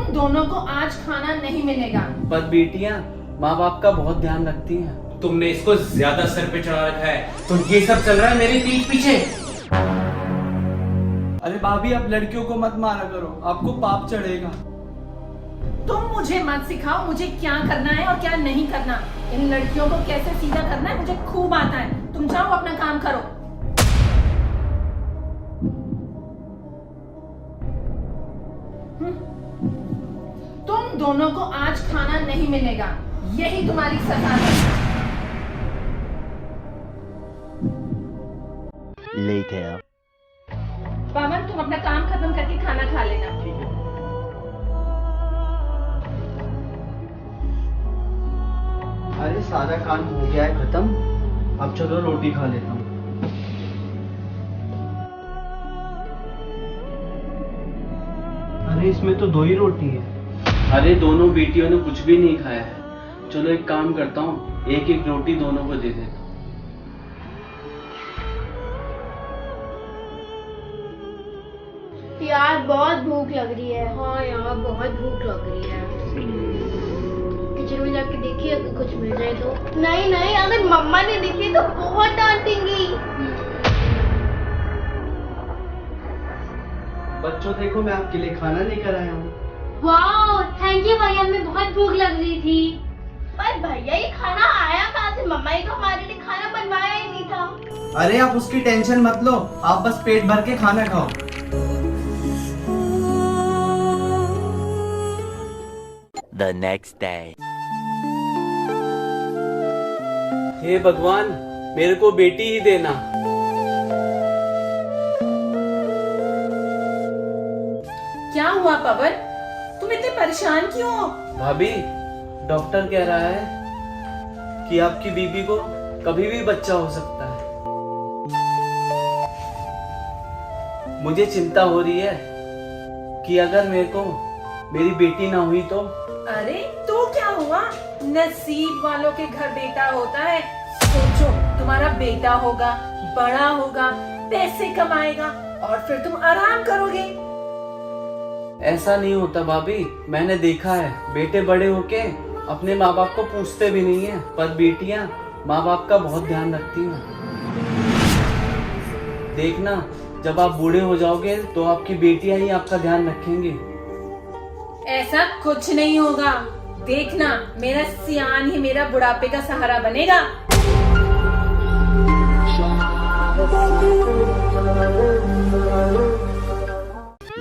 तुम दोनों को आज खाना नहीं मिलेगा। पर बेटियां माँ बाप का बहुत ध्यान रखती हैं। तुमने इसको ज्यादा सर पे चढ़ा रखा है, तो ये सब चल रहा है मेरी पीठ पीछे। अरे भाभी, आप लड़कियों को मत मारा करो, आपको पाप चढ़ेगा। तुम मुझे मत सिखाओ मुझे क्या करना है और क्या नहीं करना। इन लड़कियों को कैसे सीधा करना है मुझे खूब आता है। तुम जाओ अपना काम करो। तुम दोनों को आज खाना नहीं मिलेगा, यही तुम्हारी सजा है। Later. पवन, तुम अपना काम खत्म करके खाना खा लेना। अरे सारा काम हो गया है खत्म, अब चलो रोटी खा लेता हूँ। अरे इसमें तो 2 ही रोटी है। अरे दोनों बेटियों ने कुछ भी नहीं खाया है। चलो एक काम करता हूँ, एक एक रोटी दोनों को दे देता हूँ। यार बहुत भूख लग रही है। हाँ यार बहुत भूख लग रही है। किचन में जाके देखिए अगर कुछ मिल जाए तो। नहीं नहीं, अगर मम्मा ने देखी तो बहुत डांटेंगी। बच्चों देखो, मैं आपके लिए खाना लेकर आया हूँ। वाह थैंक यू भैया, हमें बहुत भूख लग रही थी। पर भैया ये खाना आया कहाँ से? मम्मा ने तो हमारे लिए खाना बनवाया ही नहीं था। अरे आप उसकी टेंशन मत लो, आप बस पेट भर के खाना खाओ। The next day. हे भगवान, मेरे को बेटी ही देना। क्या हुआ पवन, तुम इतने परेशान क्यों हो? भाभी, डॉक्टर कह रहा है कि आपकी बीबी को कभी भी बच्चा हो सकता है। मुझे चिंता हो रही है कि अगर मेरे को मेरी बेटी ना हुई तो। अरे तो क्या हुआ, नसीब वालों के घर बेटा होता है। सोचो तुम्हारा बेटा होगा, बड़ा होगा, पैसे कमाएगा और फिर तुम आराम करोगे। ऐसा नहीं होता भाभी, मैंने देखा है बेटे बड़े होके अपने माँ बाप को पूछते भी नहीं है, पर बेटियां माँ बाप का बहुत ध्यान रखती हैं। देखना जब आप बूढ़े हो जाओगे तो आपकी बेटियां ही आपका ध्यान रखेंगी। ऐसा कुछ नहीं होगा, देखना मेरा सियान ही मेरा बुढ़ापे का सहारा बनेगा।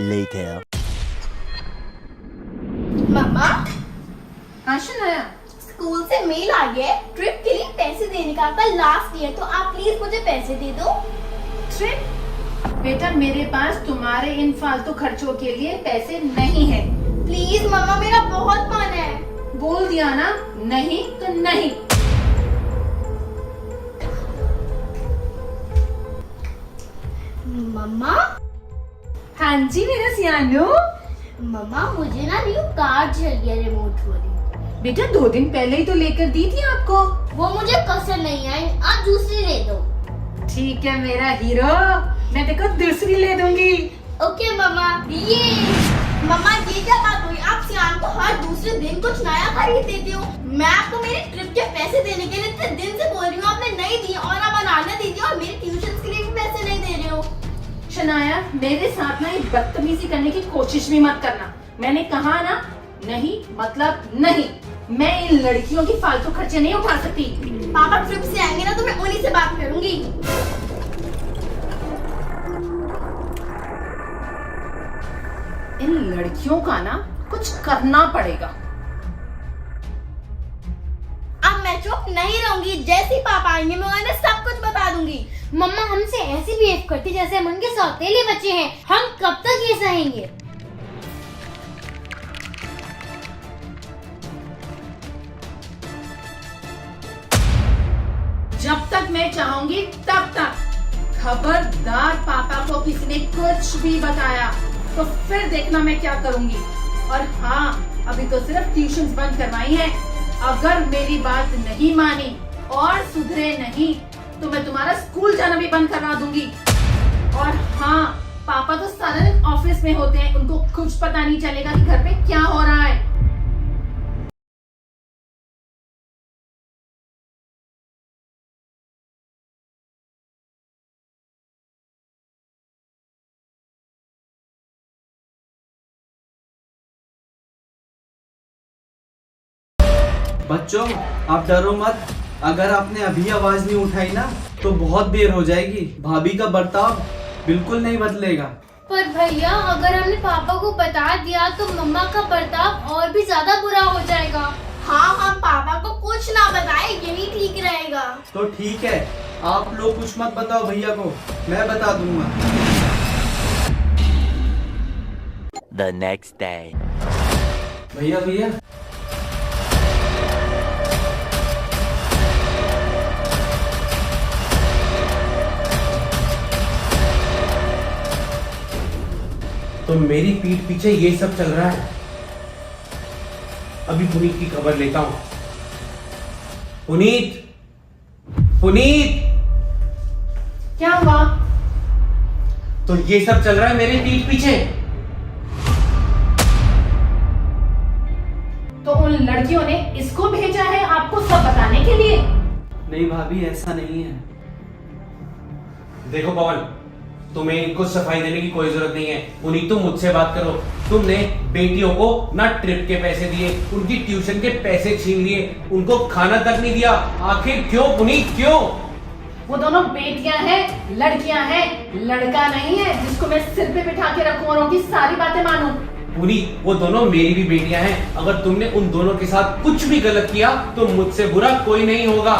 Later. मम्मा हाँ शनाया, स्कूल से मेल आ गया है ट्रिप के लिए पैसे देने का। कल लास्ट ईयर, तो आप प्लीज मुझे पैसे दे दो। ट्रिप? बेटा मेरे पास तुम्हारे इन फालतू खर्चों के लिए पैसे नहीं है। प्लीज मम्मा, मेरा बहुत मन है। बोल दिया ना, नहीं तो नहीं। मम्मा? हाँ जी मेरा सियानू। मम्मा मुझे ना न्यू कार चाहिए, रिमोट वाली। बेटा 2 दिन पहले ही तो लेकर दी थी आपको। वो मुझे पसंद नहीं आई, आप दूसरी ले दो। ठीक है मेरा हीरो, मैं देखो दूसरी ले दूंगी। ओके मम्मा। ये मम्मा ये क्या बात हुई? आप सियान को हर दूसरे दिन कुछ नया खरीद देते हो। मैं आपको मेरी ट्रिप के पैसे देने के लिए इतने दिन से बोल रही हूँ, आपने नहीं दिए। और आप अनारना दीजिए और मेरे ट्यूशन के लिए भी पैसे नहीं दे रहे हो। शनाया मेरे साथ ना ये बदतमीजी करने की कोशिश भी मत करना। मैंने कहा ना, नहीं मतलब नहीं। मैं इन लड़कियों की फालतू खर्चे नहीं उठा सकती। पापा ट्रिप से आएंगे ना तो मैं उन्हीं से बात करूंगी। इन लड़कियों का ना कुछ करना पड़ेगा। अब मैं चुप नहीं रहूंगी, जैसे ही पापा आएंगे मैं उन्हें सब कुछ बता दूंगी। मम्मा हमसे ऐसे बिहेव करती जैसे हम उनके सौतेले बच्चे हैं। हम कब तक ये सहेंगे? जब तक मैं चाहूंगी तब तक। खबरदार पापा को किसी ने कुछ भी बताया तो फिर देखना मैं क्या करूंगी। और हाँ, अभी तो सिर्फ ट्यूशंस बंद करवाई है। अगर मेरी बात नहीं मानी और सुधरे नहीं तो मैं तुम्हारा स्कूल जाना भी बंद करवा दूंगी। और हाँ, पापा तो सारा दिन ऑफिस में होते हैं, उनको कुछ पता नहीं चलेगा कि घर पे क्या हो रहा है। बच्चों आप डरो मत, अगर आपने अभी आवाज नहीं उठाई ना तो बहुत देर हो जाएगी। भाभी का बर्ताव बिल्कुल नहीं बदलेगा। पर भैया अगर हमने पापा को बता दिया तो मम्मा का बर्ताव और भी ज्यादा बुरा हो जाएगा। हाँ, हम पापा को कुछ ना बताए, यही ठीक रहेगा। तो ठीक है, आप लोग कुछ मत बताओ भैया को, मैं बता दूंगा। The next day. भैया भैया तो मेरी पीठ पीछे ये सब चल रहा है। अभी पुनीत की खबर लेता हूं। पुनीत, पुनीत, क्या हुआ? तो ये सब चल रहा है मेरे पीठ पीछे। तो उन लड़कियों ने इसको भेजा है आपको सब बताने के लिए? नहीं भाभी, ऐसा नहीं है। देखो पवन, तुम्हें इनको सफाई देने की कोई जरूरत नहीं है। पुनीत तुम मुझसे बात करो। तुमने बेटियों को ना ट्रिप के पैसे दिए, उनकी ट्यूशन के पैसे छीन लिए, उनको खाना तक नहीं दिया। आखिर क्यों पुनीत, क्यों? वो दोनों बेटियां हैं, लड़कियां हैं, लड़का नहीं है जिसको मैं सिर पे बिठा के रखूं और उनकी सारी बातें मानूं। पुनीत, वो दोनों मेरी भी बेटियां हैं। अगर तुमने उन दोनों के साथ कुछ भी गलत किया तो मुझसे बुरा कोई नहीं होगा।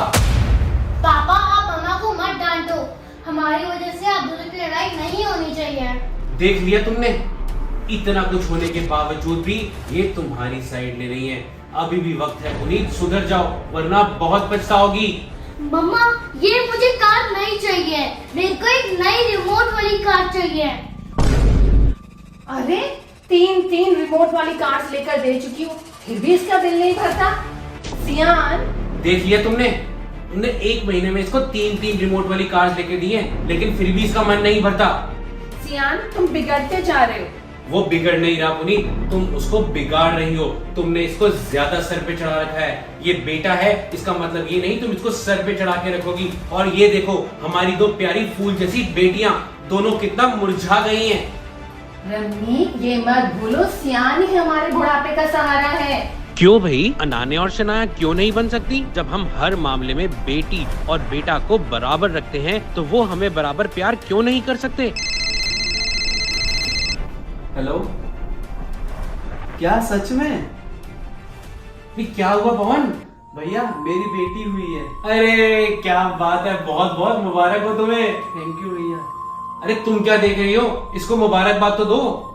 पापा आप मम्मा को मत डांटो, हमारी वजह से आप दोनों की लड़ाई नहीं होनी चाहिए। देख लिया तुमने, इतना कुछ होने के बावजूद भी ये तुम्हारी साइड ले रही है। अभी भी वक्त है पुनीत, सुधर जाओ वरना बहुत पछताओगी। मम्मा ये मुझे कार नहीं चाहिए, मेरे को एक नई रिमोट वाली कार चाहिए। अरे 3 रिमोट वाली कार्स लेकर दे चुकी हूँ, फिर भी इसका दिल नहीं भरता। सियान, देख लिया तुमने, तुमने 1 महीने में इसको 3 रिमोट वाली कार्स लेके दी हैं, लेकिन फिर भी इसका मन नहीं भरता। सियान तुम बिगड़ते जा रहे हो। वो बिगड़ नहीं रहा पुनीत, तुम उसको बिगाड़ रही हो। तुमने इसको ज्यादा सर पे चढ़ा रखा है। ये बेटा है, इसका मतलब ये नहीं तुम इसको सर पे चढ़ा के रखोगी। और ये देखो, हमारी 2 प्यारी फूल जैसी बेटियां दोनों कितना मुरझा गई हैं। रम्मी ये मत भूलो, सियान ही हमारे बुढ़ापे का सहारा है। क्यों भाई, अनाने और शनाया क्यों नहीं बन सकती? जब हम हर मामले में बेटी और बेटा को बराबर रखते हैं तो वो हमें बराबर प्यार क्यों नहीं कर सकते? हेलो, क्या सच में? ये क्या हुआ पवन? भैया मेरी बेटी हुई है। अरे क्या बात है, बहुत बहुत मुबारक हो तुम्हें। थैंक यू भैया। अरे तुम क्या देख रही हो, इसको मुबारकबाद तो दो।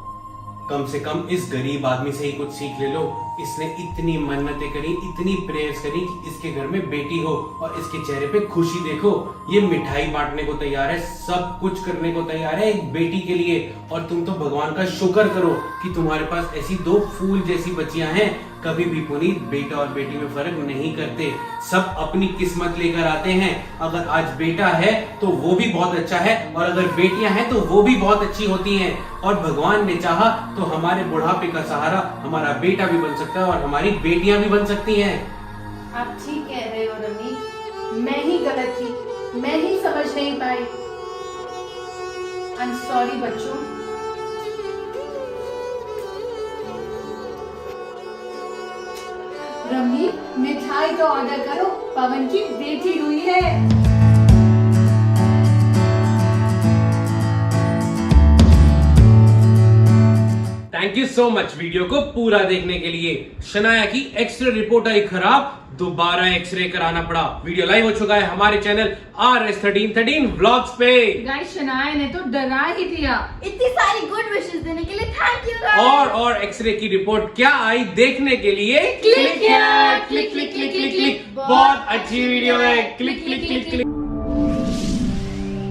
कम से कम इस गरीब आदमी से ही कुछ सीख ले लो। इसने इतनी मन्नतें करी, इतनी प्रेयर्स करी कि इसके घर में बेटी हो, और इसके चेहरे पे खुशी देखो। ये मिठाई बांटने को तैयार है, सब कुछ करने को तैयार है एक बेटी के लिए। और तुम तो भगवान का शुक्र करो कि तुम्हारे पास ऐसी 2 फूल जैसी बच्चियां हैं। कभी भी पुनीत बेटा और बेटी में फर्क नहीं करते, सब अपनी किस्मत लेकर आते हैं। अगर आज बेटा है तो वो भी बहुत अच्छा है, और अगर बेटियां हैं तो वो भी बहुत अच्छी होती हैं। और भगवान ने चाहा तो हमारे बुढ़ापे का सहारा हमारा बेटा भी बन सकता है और हमारी बेटियां भी बन सकती हैं। आप ठीक कह रहे हो रमी, मैं ही गलत थी, मैं ही समझ नहीं पाई। आई एम सॉरी बच्चों। रमी मिठाई का ऑर्डर करो, पवन की बेटी हुई है। Thank you so much video को पूरा देखने के लिए। शनाया की एक्सरे रिपोर्ट आई खराब, दोबारा एक्सरे कराना पड़ा। वीडियो लाइव हो चुका है हमारे चैनल RS1313 व्लॉग्स पे। गाइस शनाया ने तो डरा ही दिया। इतनी सारी गुड विशेस देने के लिए थैंक यू। और एक्सरे की रिपोर्ट क्या आई देखने के लिए click click click click click click. बहुत अच्छी वीडियो है, क्लिक क्लिक क्लिक क्लिक।